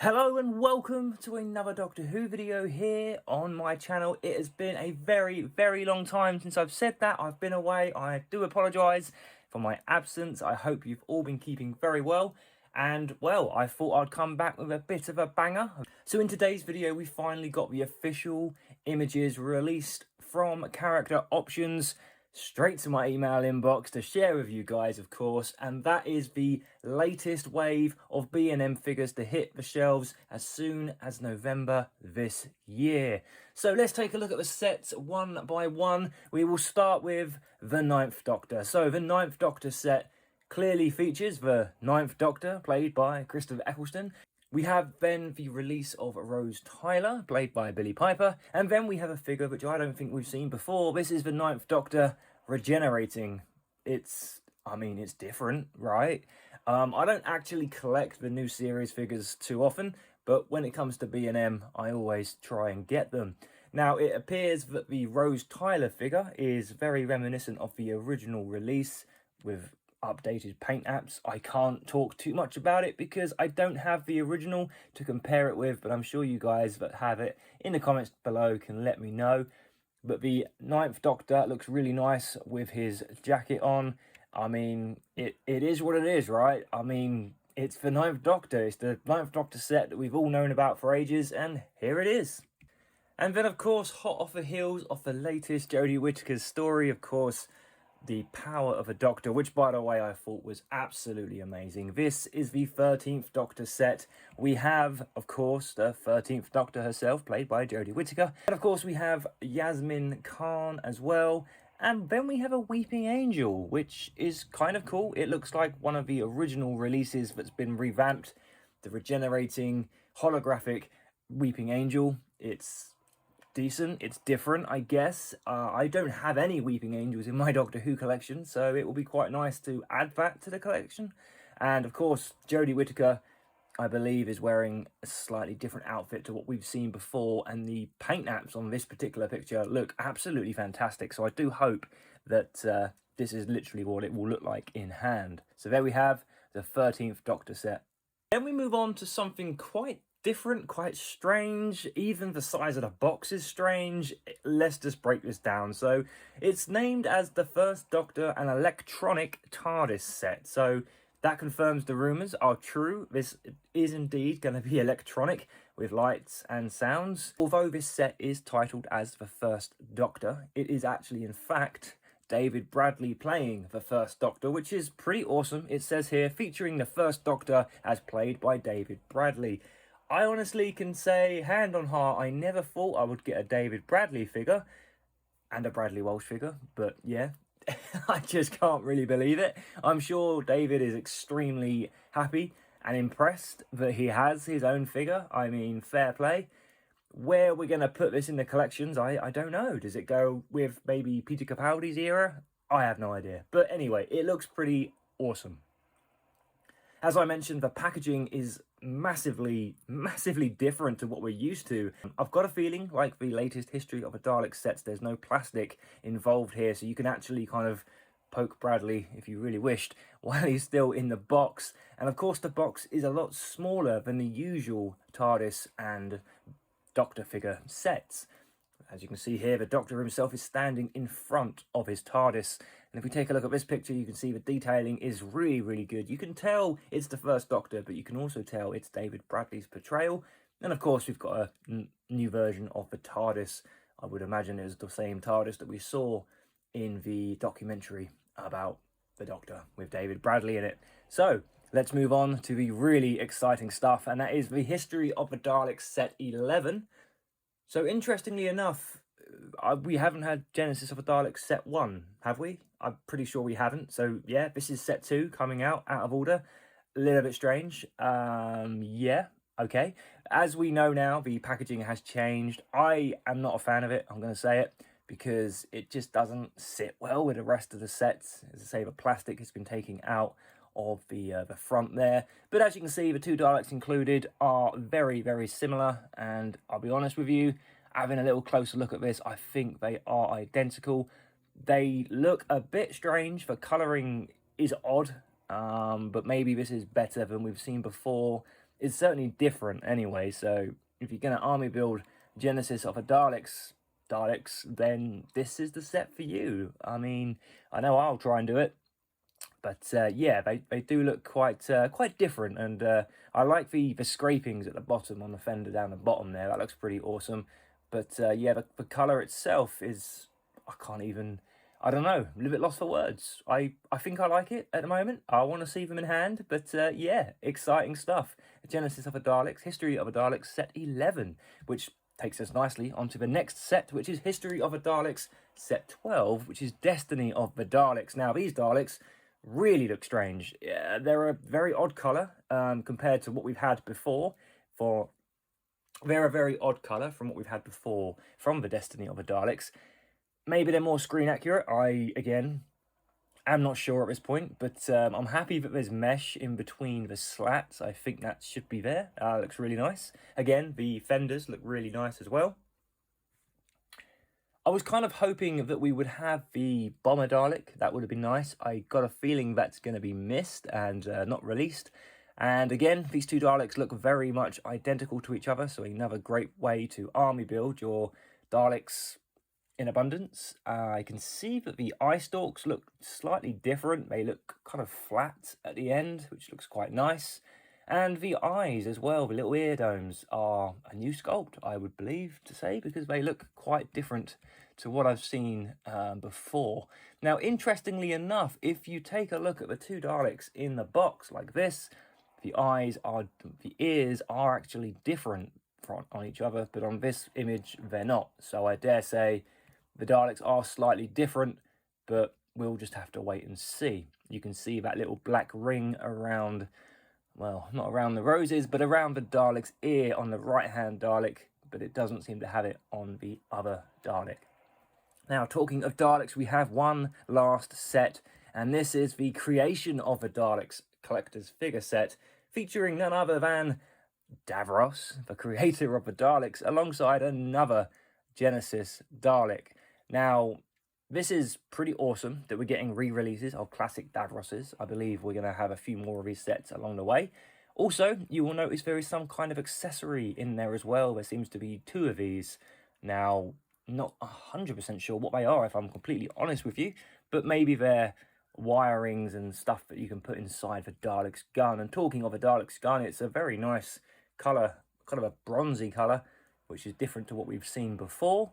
Hello and welcome to another Doctor Who video here on my channel. It has been a very long time since I've said that. I've been away. I do apologise for my absence. I hope you've all been keeping very well. And well, I thought I'd come back with a bit of a banger. So in today's video, we finally got the official images released from character options straight to my email inbox to share with you guys, of course, and that is the latest wave of B&M figures to hit the shelves as soon as November this year. So let's take a look at the sets one by one. We will start with the Ninth Doctor. So the Ninth Doctor set clearly features the Ninth Doctor, played by Christopher Eccleston. We have then the release of Rose Tyler, played by Billie Piper, and then we have a figure which I don't think we've seen before. This is the Ninth Doctor regenerating. It's different, right? I don't actually collect the new series figures too often, but when it comes to B&M, I always try and get them. Now, it appears that the Rose Tyler figure is very reminiscent of the original release with updated paint apps. I can't talk too much about it because I don't have the original to compare it with, but I'm sure you guys that have it in the comments below can let me know. But the Ninth Doctor looks really nice with his jacket on. I mean, it is what it is, right? I mean, it's the Ninth Doctor. It's the Ninth Doctor set that we've all known about for ages, and here it is. And then, of course, hot off the heels of the latest Jodie Whittaker's story, of course, The Power of a Doctor, which, by the way, I thought was absolutely amazing. This is the 13th Doctor set. We have, of course, the 13th Doctor herself, played by Jodie Whittaker. And, of course, we have Yasmin Khan as well. And then we have a Weeping Angel, which is kind of cool. It looks like one of the original releases that's been revamped. The regenerating, holographic Weeping Angel. It's decent, it's different, I guess. I don't have any Weeping Angels in my Doctor Who collection, so it will be quite nice to add that to the collection. And of course, Jodie Whittaker, I believe, is wearing a slightly different outfit to what we've seen before, and the paint apps on this particular picture look absolutely fantastic, so I do hope that this is literally what it will look like in hand. So there we have the 13th Doctor set. Then we move on to something quite different, quite strange. Even the size of the box is strange. Let's just break this down. So it's named as the First Doctor an electronic TARDIS set. So that confirms the rumours are true. This is indeed going to be electronic with lights and sounds. Although this set is titled as the First Doctor, it is actually in fact David Bradley playing the First Doctor, which is pretty awesome. It says here, featuring the First Doctor as played by David Bradley. I honestly can say, hand on heart, I never thought I would get a David Bradley figure and a Bradley Walsh figure, but yeah, I just can't really believe it. I'm sure David is extremely happy and impressed that he has his own figure. I mean, fair play. Where we're going to put this in the collections, I don't know. Does it go with maybe Peter Capaldi's era? I have no idea. But anyway, it looks pretty awesome. As I mentioned, the packaging is massively different to what we're used to. I've got a feeling, like the latest History of a Dalek sets, there's no plastic involved here, so you can actually kind of poke Bradley, if you really wished, while he's still in the box. And of course, the box is a lot smaller than the usual TARDIS and Doctor figure sets. As you can see here, the Doctor himself is standing in front of his TARDIS. And if we take a look at this picture, you can see the detailing is really good. You can tell it's the First Doctor, but you can also tell it's David Bradley's portrayal. And of course, we've got a new version of the TARDIS. I would imagine it was the same TARDIS that we saw in the documentary about the Doctor with David Bradley in it. So let's move on to the really exciting stuff, and that is the History of the Daleks set 11. So interestingly enough, we haven't had Genesis of the Daleks set 1, have we? I'm pretty sure we haven't. So yeah, this is set 2 coming out of order. A little bit strange. Yeah, okay. As we know now, the packaging has changed. I am not a fan of it, I'm going to say it, because it just doesn't sit well with the rest of the sets. As I say, the plastic has been taken out of the front there. But as you can see, the two Daleks included are very similar, and I'll be honest with you, having a little closer look at this, I think they are identical. They look a bit strange. The colouring is odd, but maybe this is better than we've seen before is certainly different anyway. So if you're going to army build Genesis of a Daleks, then this is the set for you. I mean, I know I'll try and do it, but yeah, they do look quite different, and I like the scrapings at the bottom on the fender down the bottom there. That looks pretty awesome. But yeah, the colour itself is, I don't know, a little bit lost for words. I think I like it at the moment. I want to see them in hand, but yeah, exciting stuff. Genesis of a Daleks, History of a Daleks, set 11, which takes us nicely onto the next set, which is History of a Daleks, set 12, which is Destiny of the Daleks. Now, these Daleks really look strange. Yeah, they're a very odd colour compared to what we've had before. They're a very odd colour from what we've had before from the Destiny of the Daleks. Maybe they're more screen accurate. Again, am not sure at this point, but I'm happy that there's mesh in between the slats. I think that should be there. Looks really nice. Again, the fenders look really nice as well. I was kind of hoping that we would have the Bomber Dalek. That would have been nice. I got a feeling that's going to be missed and not released. And again, these two Daleks look very much identical to each other, so another great way to army build your Daleks in abundance. I can see that the eye stalks look slightly different. They look kind of flat at the end, which looks quite nice. And the eyes as well, the little ear domes, are a new sculpt, I would believe to say, because they look quite different to what I've seen before. Now, interestingly enough, if you take a look at the two Daleks in the box like this, the ears are actually different on each other, but on this image, they're not. So I dare say the Daleks are slightly different, but we'll just have to wait and see. You can see that little black ring around, well, not around the roses, but around the Dalek's ear on the right-hand Dalek, but it doesn't seem to have it on the other Dalek. Now, talking of Daleks, we have one last set, and this is the Creation of the Daleks collector's figure set, featuring none other than Davros, the creator of the Daleks, alongside another Genesis Dalek. Now, this is pretty awesome that we're getting re-releases of classic Davroses. I believe we're going to have a few more of these sets along the way. Also, you will notice there is some kind of accessory in there as well. There seems to be two of these. Now, not 100% sure what they are, if I'm completely honest with you, but maybe they're wirings and stuff that you can put inside the Dalek's gun. And talking of a Dalek's gun, it's a very nice colour, kind of a bronzy colour, which is different to what we've seen before.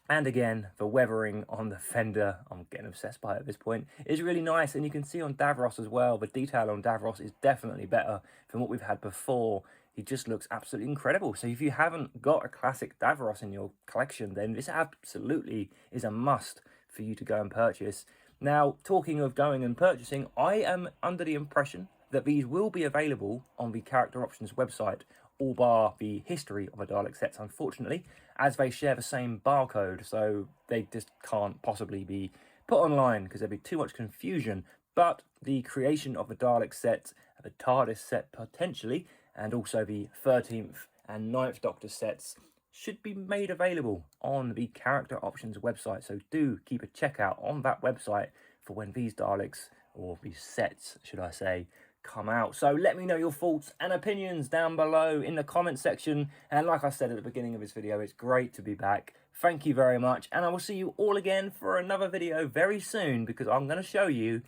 And again, the weathering on the fender, I'm getting obsessed by it at this point, is really nice. And you can see on Davros as well, the detail on Davros is definitely better than what we've had before. He just looks absolutely incredible. So if you haven't got a classic Davros in your collection, then this absolutely is a must for you to go and purchase. Now, talking of going and purchasing, I am under the impression that these will be available on the Character Options website, all bar the History of a Dalek sets, unfortunately, as they share the same barcode, so they just can't possibly be put online because there'd be too much confusion. But the Creation of the Dalek set, the TARDIS set potentially, and also the 13th and 9th Doctor sets should be made available on the Character Options website, so do keep a checkout on that website for when these Daleks, or these sets, should I say, come out. So let me know your thoughts and opinions down below in the comment section. And like I said at the beginning of this video, it's great to be back. Thank you very much, and I will see you all again for another video very soon, because I'm going to show you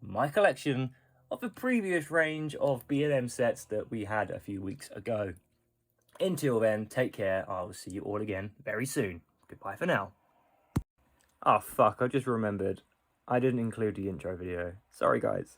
my collection of the previous range of B&M sets that we had a few weeks ago. Until then, take care. I will see you all again very soon. Goodbye for now. Oh fuck, I just remembered I didn't include the intro video. Sorry guys.